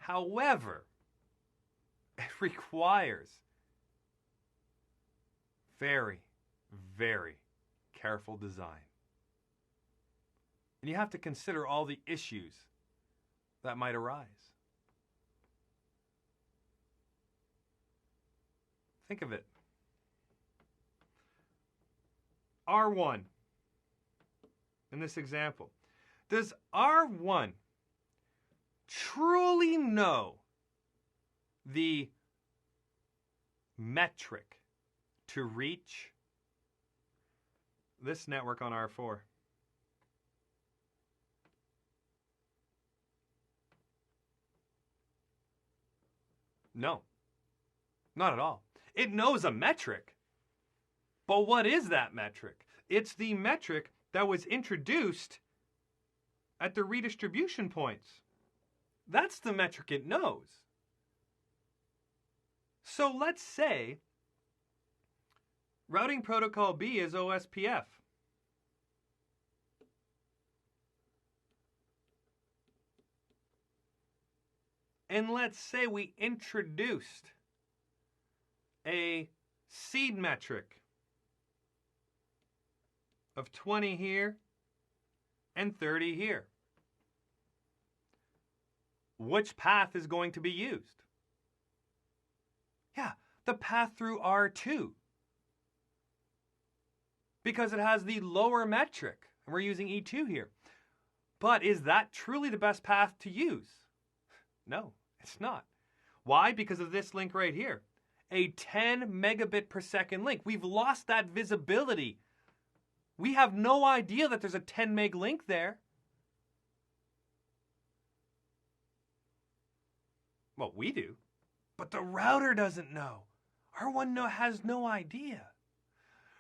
However, it requires very, very careful design. And you have to consider all the issues that might arise. Think of it. R1, in this example. Does R1 truly know the metric to reach this network on R4? No, not at all. It knows a metric. But what is that metric? It's the metric that was introduced at the redistribution points. That's the metric it knows. So let's say routing protocol B is OSPF. And let's say we introduced a seed metric of 20 here and 30 here. Which path is going to be used? Yeah, the path through R2. Because it has the lower metric. And we're using E2 here. But is that truly the best path to use? No, it's not. Why? Because of this link right here. A 10 megabit per second link. We've lost that visibility. We have no idea that there's a 10 meg link there. Well, we do. But the router doesn't know. R1 has no idea.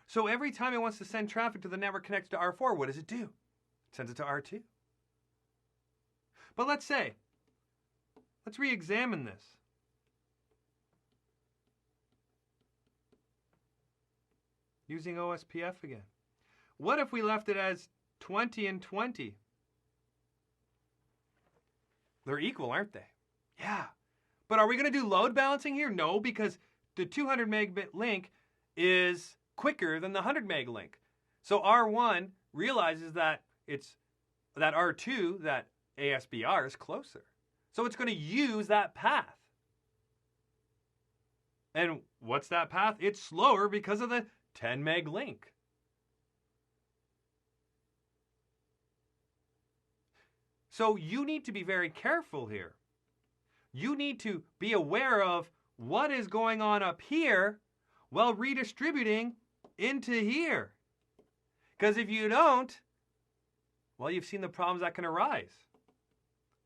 So every time it wants to send traffic to the network connected to R4, what does it do? It sends it to R2. But let's re-examine this. Using OSPF again. What if we left it as 20 and 20? They're equal, aren't they? Yeah. But are we going to do load balancing here? No, because the 200 megabit link is quicker than the 100 meg link. So R1 realizes that that R2, that ASBR, is closer. So it's going to use that path. And what's that path? It's slower because of the 10 meg link. So you need to be very careful here. You need to be aware of what is going on up here while redistributing into here. Because if you don't, well, you've seen the problems that can arise.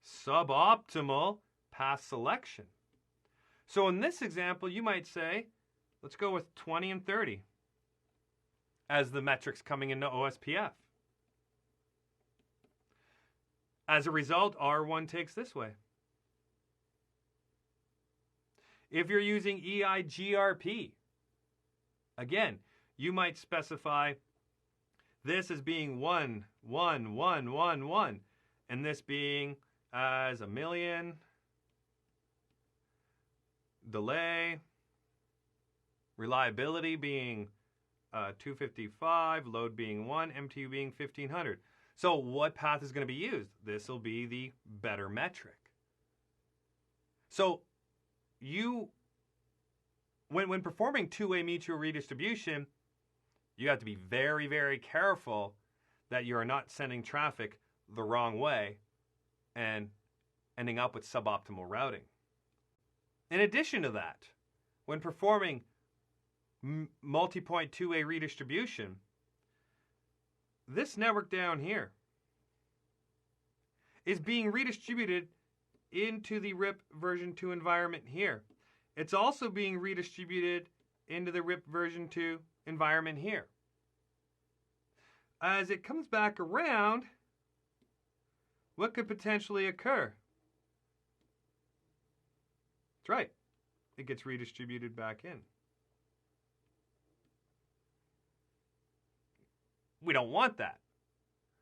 Suboptimal path selection. So in this example, you might say, let's go with 20 and 30 as the metrics coming into OSPF. As a result, R1 takes this way. If you're using EIGRP, again, you might specify this as being 1, 1, 1, 1, 1, and this being as 1,000,000, delay, reliability being 255, load being 1, MTU being 1500. So what path is going to be used? This will be the better metric. So when performing two-way mutual redistribution, you have to be very, very careful that you are not sending traffic the wrong way and ending up with suboptimal routing. In addition to that, when performing multi-point two-way redistribution, this network down here is being redistributed into the RIP version 2 environment here. It's also being redistributed into the RIP version 2 environment here. As it comes back around, what could potentially occur? That's right. It gets redistributed back in. We don't want that.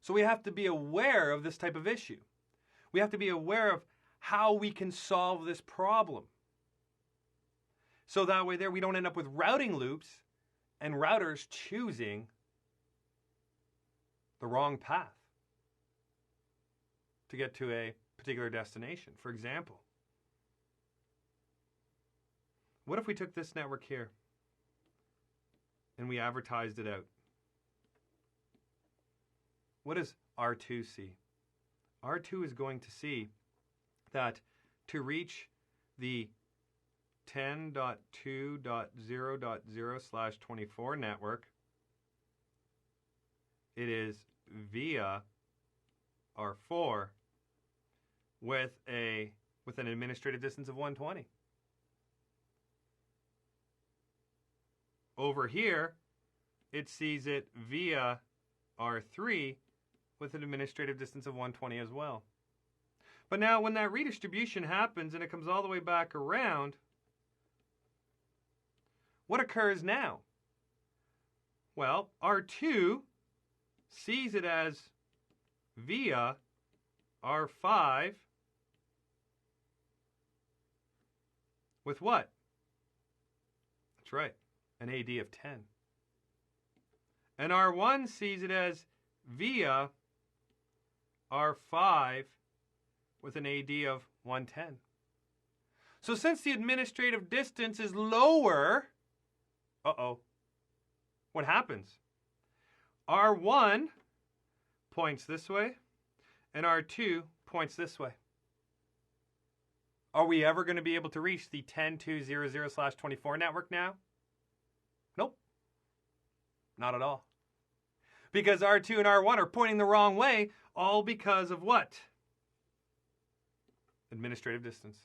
So we have to be aware of this type of issue. We have to be aware of how we can solve this problem. So that way there we don't end up with routing loops and routers choosing the wrong path to get to a particular destination. For example, what if we took this network here and we advertised it out? What does R2 see? R2 is going to see that to reach the 10.2.0.0/24 network, it is via R4 with an administrative distance of 120. Over here, it sees it via R3 with an administrative distance of 120 as well. But now when that redistribution happens and it comes all the way back around, what occurs now? Well, R2 sees it as via R5 with what? That's right, an AD of 10. And R1 sees it as via R5 with an AD of 110. So since the administrative distance is lower, what happens? R1 points this way, and R2 points this way. Are we ever going to be able to reach the 10.2.0.0/24 network now? Nope. Not at all. Because R2 and R1 are pointing the wrong way, all because of what? Administrative distance.